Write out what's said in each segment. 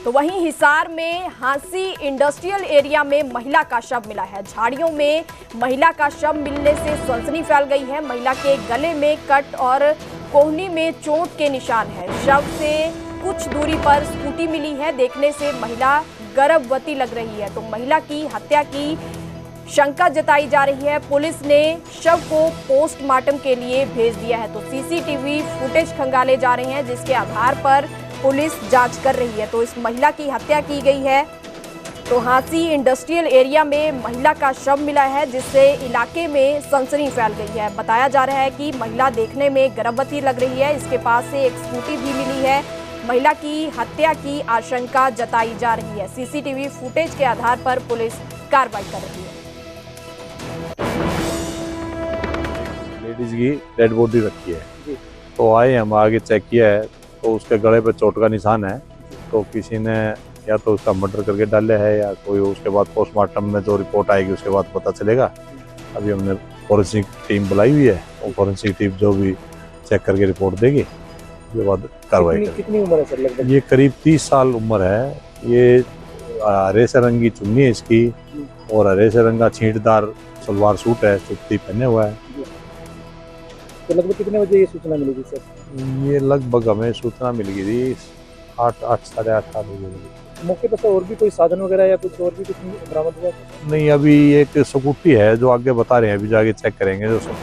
तो वहीं हिसार में हांसी इंडस्ट्रियल एरिया में महिला का शव मिला है। झाड़ियों में महिला का शव मिलने से सनसनी फैल गई है। महिला के गले में कट और कोहनी में चोट के निशान है। शव से कुछ दूरी पर स्कूटी मिली है। देखने से महिला गर्भवती लग रही है। तो महिला की हत्या की शंका जताई जा रही है। पुलिस ने शव को पोस्टमार्टम के लिए भेज दिया है। तो सीसीटीवी फुटेज खंगाले जा रहे हैं, जिसके आधार पर पुलिस जांच कर रही है। तो इस महिला की हत्या की गई है। तो हांसी इंडस्ट्रियल एरिया में महिला का शव मिला है, जिससे इलाके में सनसनी फैल गई है। बताया जा रहा है कि महिला देखने में गर्भवती लग रही है। इसके पास से एक स्कूटी भी मिली है। महिला की हत्या की आशंका जताई जा रही है। सीसीटीवी फुटेज के आधार पर पुलिस कार्रवाई कर रही है। लेडीज की डेड बॉडी रखी है, तो आए हम आगे चेक किया है, तो उसके गले पे चोट का निशान है। तो किसी ने या तो उसका मर्डर करके डाले है या कोई, उसके बाद पोस्टमार्टम में जो रिपोर्ट आएगी उसके बाद पता चलेगा। अभी हमने फॉरेंसिक टीम बुलाई हुई है, और फॉरेंसिक टीम जो भी चेक करके रिपोर्ट देगी उसके बाद कार्रवाई करेगी। कितनी उम्र है सर लगभग? ये करीब 30 साल उम्र है। ये हरे से रंग की चुन्नी है इसकी, और हरे से रंग का छींटदार सलवार सूट है, सूती पहने हुआ है। तो लगभग कितने बजे ये सूचना मिली थी सर? ये लगभग हमें सूचना मिल गई थी 8 साढ़े 8 बजे। मौके पर और भी कोई साधन वगैरह या कुछ और भी कुछ बरामद हुआ? नहीं, अभी एक स्कूटी है जो आगे बता रहे हैं, अभी जाके चेक करेंगे जो सब।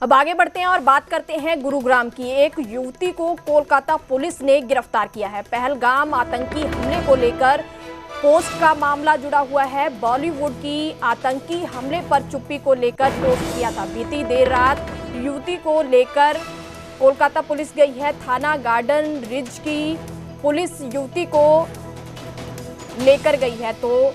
अब आगे बढ़ते हैं और बात करते हैं गुरुग्राम की। एक युवती को कोलकाता पुलिस ने गिरफ्तार किया है। पहलगाम आतंकी हमले को लेकर पोस्ट का मामला जुड़ा हुआ है। बॉलीवुड की आतंकी हमले पर चुप्पी को लेकर पोस्ट किया था। बीती देर रात युवती को लेकर कोलकाता पुलिस गई है। थाना गार्डन रिज की पुलिस युवती को लेकर गई है। तो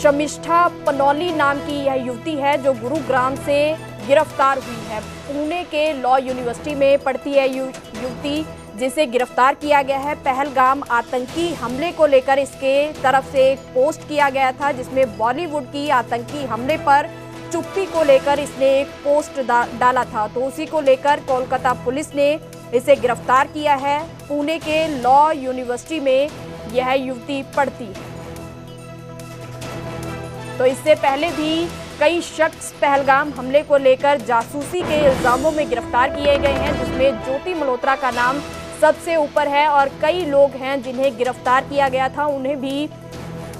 शमिष्ठा पनौली नाम की यह युवती है, जो गुरुग्राम से गिरफ्तार हुई है। पुणे के लॉ यूनिवर्सिटी में पढ़ती है युवती, जिसे गिरफ्तार किया गया है। पहलगाम आतंकी हमले को लेकर इसके तरफ से एक पोस्ट किया गया था, जिसमें बॉलीवुड की आतंकी हमले पर चुप्पी को लेकर इसने एक पोस्ट डाला था। तो उसी को लेकर कोलकाता पुलिस ने इसे गिरफ्तार किया है। पुणे के लॉ यूनिवर्सिटी में यह युवती पढ़ती है। तो इससे पहले भी कई शख्स पहलगाम हमले को लेकर जासूसी के इल्जामों में गिरफ्तार किए गए हैं, जिसमें ज्योति मल्होत्रा का नाम सबसे ऊपर है। और कई लोग हैं जिन्हें गिरफ्तार किया गया था, उन्हें भी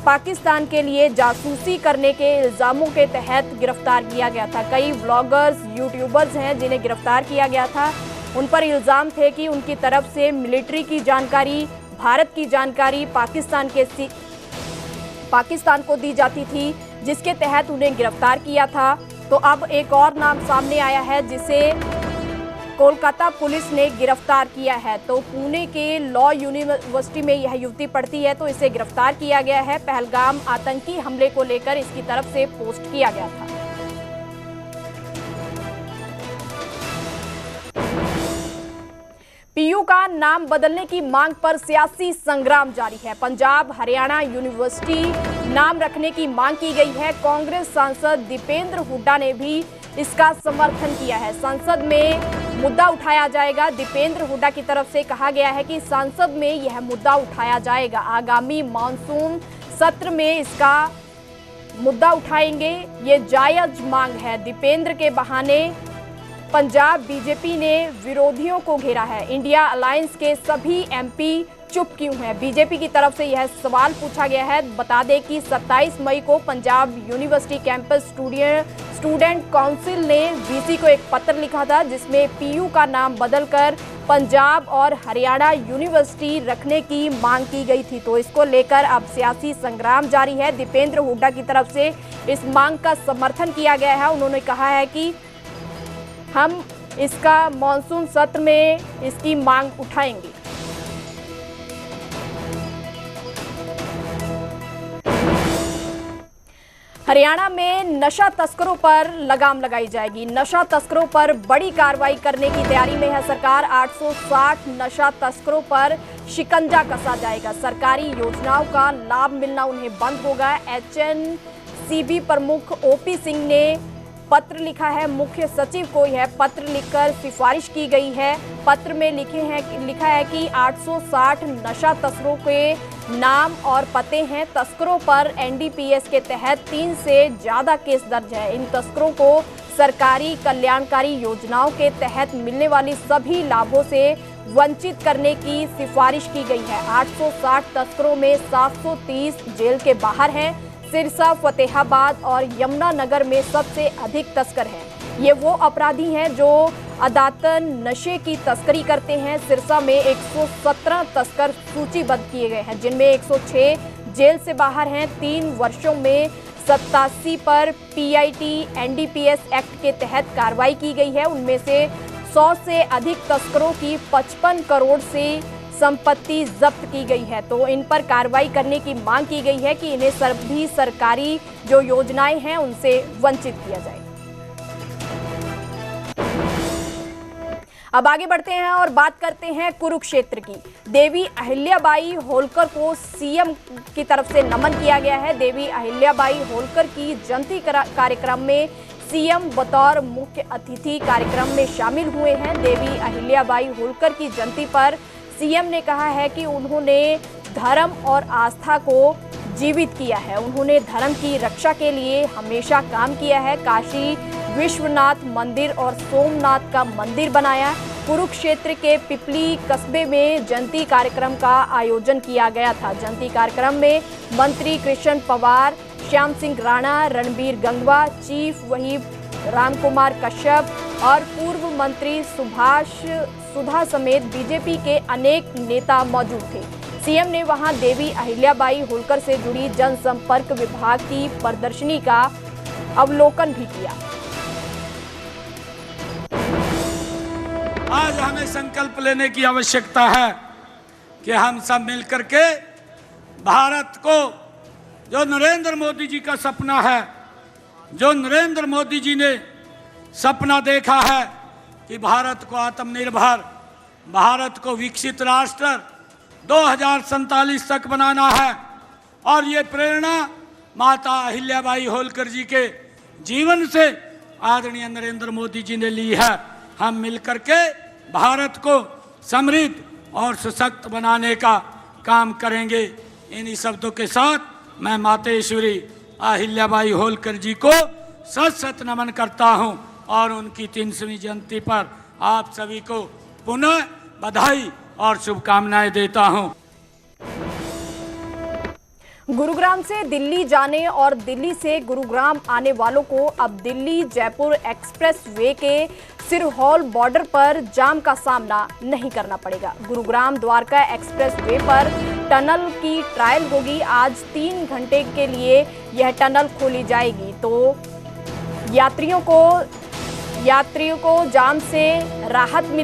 पाकिस्तान के लिए जासूसी करने के इल्जामों के तहत गिरफ्तार किया गया था। कई व्लॉगर्स, यूट्यूबर्स हैं जिन्हें गिरफ्तार किया गया था। उन पर इल्जाम थे कि उनकी तरफ से मिलिट्री की जानकारी, भारत की जानकारी पाकिस्तान को दी जाती थी, जिसके तहत उन्हें गिरफ्तार किया था। तो अब एक और नाम सामने आया है, जिसे कोलकाता पुलिस ने गिरफ्तार किया है। तो पुणे के लॉ यूनिवर्सिटी में यह युवती पढ़ती है, तो इसे गिरफ्तार किया गया है। पहलगाम आतंकी हमले को लेकर इसकी तरफ से पोस्ट किया गया था। पीयू का नाम बदलने की मांग पर सियासी संग्राम जारी है। पंजाब हरियाणा यूनिवर्सिटी नाम रखने की मांग की गई है। कांग्रेस सांसद दीपेंद्र हुड्डा ने भी इसका समर्थन किया है। संसद में मुद्दा उठाया जाएगा। दीपेंद्र हुड्डा की तरफ से कहा गया है कि संसद में यह मुद्दा उठाया जाएगा। आगामी मानसून सत्र में इसका मुद्दा उठाएंगे। ये जायज मांग है। दीपेंद्र के बहाने पंजाब बीजेपी ने विरोधियों को घेरा है। इंडिया अलायंस के सभी एमपी चुप क्यों हैं? बीजेपी की तरफ से यह सवाल पूछा गया है। बता दें कि 27 मई को Punjab university campus student council ने वीसी को एक पत्र लिखा था, जिसमें पीयू का नाम बदलकर पंजाब और हरियाणा यूनिवर्सिटी रखने की मांग की गई थी। तो इसको लेकर अब सियासी संग्राम जारी है। दीपेंद्र हुड्डा की तरफ से इस मांग का समर्थन किया गया है। उन्होंने कहा है कि हम इसका मॉनसून सत्र में इसकी मांग उठाएंगे। हरियाणा में नशा तस्करों पर लगाम लगाई जाएगी। नशा तस्करों पर बड़ी कार्रवाई करने की तैयारी में है सरकार। 860 नशा तस्करों पर शिकंजा कसा जाएगा। सरकारी योजनाओं का लाभ मिलना उन्हें बंद होगा। एचएनसीबी प्रमुख ओपी सिंह ने पत्र लिखा है, मुख्य सचिव को यह पत्र लिखकर सिफारिश की गई है। पत्र में लिखा है कि 860 नशा तस्करों के नाम और पते हैं। तस्करों पर एनडीपीएस के तहत 3 से ज्यादा केस दर्ज है। इन तस्करों को सरकारी कल्याणकारी योजनाओं के तहत मिलने वाली सभी लाभों से वंचित करने की सिफारिश की गई है। 860 तस्करों में 730 जेल के बाहर हैं। सिरसा, फतेहाबाद और यमुनानगर में सबसे अधिक तस्कर हैं। ये वो अपराधी हैं जो अदातन नशे की तस्करी करते हैं। सिरसा में 117 तस्कर सूचीबद्ध किए गए हैं, जिनमें 106 जेल से बाहर हैं। 3 वर्षों में 87 पर पीआईटी एनडीपीएस एक्ट के तहत कार्रवाई की गई है। उनमें से 100 से अधिक तस्करों की 55 करोड़ से संपत्ति जब्त की गई है। तो इन पर कार्रवाई करने की मांग की गई है कि इन्हें सभी सरकारी जो योजनाएं हैं उनसे वंचित किया जाए। अब आगे बढ़ते हैं और बात करते हैं कुरुक्षेत्र की। देवी अहिल्याबाई होलकर को सीएम की तरफ से नमन किया गया है। देवी अहिल्याबाई होलकर की जयंती कार्यक्रम में सीएम बतौर मुख्य अतिथि कार्यक्रम में शामिल हुए हैं। देवी अहिल्याबाई होलकर की जयंती पर सीएम ने कहा है कि उन्होंने धर्म और आस्था को जीवित किया है। उन्होंने धर्म की रक्षा के लिए हमेशा काम किया है। काशी विश्वनाथ मंदिर और सोमनाथ का मंदिर बनाया। कुरुक्षेत्र के पिपली कस्बे में जयंती कार्यक्रम का आयोजन किया गया था। जयंती कार्यक्रम में मंत्री कृष्ण पवार, श्याम सिंह राणा, रणबीर गंगवा, चीफ व्हिप रामकुमार कश्यप और पूर्व मंत्री सुधा समेत बीजेपी के अनेक नेता मौजूद थे। सीएम ने वहां देवी अहिल्याबाई होलकर से जुड़ी जनसंपर्क विभाग की प्रदर्शनी का अवलोकन भी किया। आज हमें संकल्प लेने की आवश्यकता है कि हम सब मिलकर के भारत को, जो नरेंद्र मोदी जी का सपना है, जो नरेंद्र मोदी जी ने सपना देखा है कि भारत को आत्मनिर्भर, भारत को विकसित राष्ट्र 2047 तक बनाना है, और ये प्रेरणा माता अहिल्याबाई होलकर जी के जीवन से आदरणीय नरेंद्र मोदी जी ने ली है। हम मिलकर के भारत को समृद्ध और सशक्त बनाने का काम करेंगे। इन्हीं शब्दों के साथ मैं मातेश्वरी अहिल्याबाई होलकर जी को सत सत नमन करता हूं और उनकी 300वीं जयंती पर आप सभी को पुनः बधाई और शुभकामनाएं देता हूं। गुरुग्राम से दिल्ली जाने और दिल्ली से गुरुग्राम आने वालों को अब दिल्ली जयपुर एक्सप्रेस वे के सिरहौल बॉर्डर पर जाम का सामना नहीं करना पड़ेगा। गुरुग्राम द्वारका एक्सप्रेस वे पर टनल की ट्रायल होगी। आज 3 घंटे के लिए यह टनल खोली जाएगी, तो यात्रियों को जाम से राहत मिलेगी।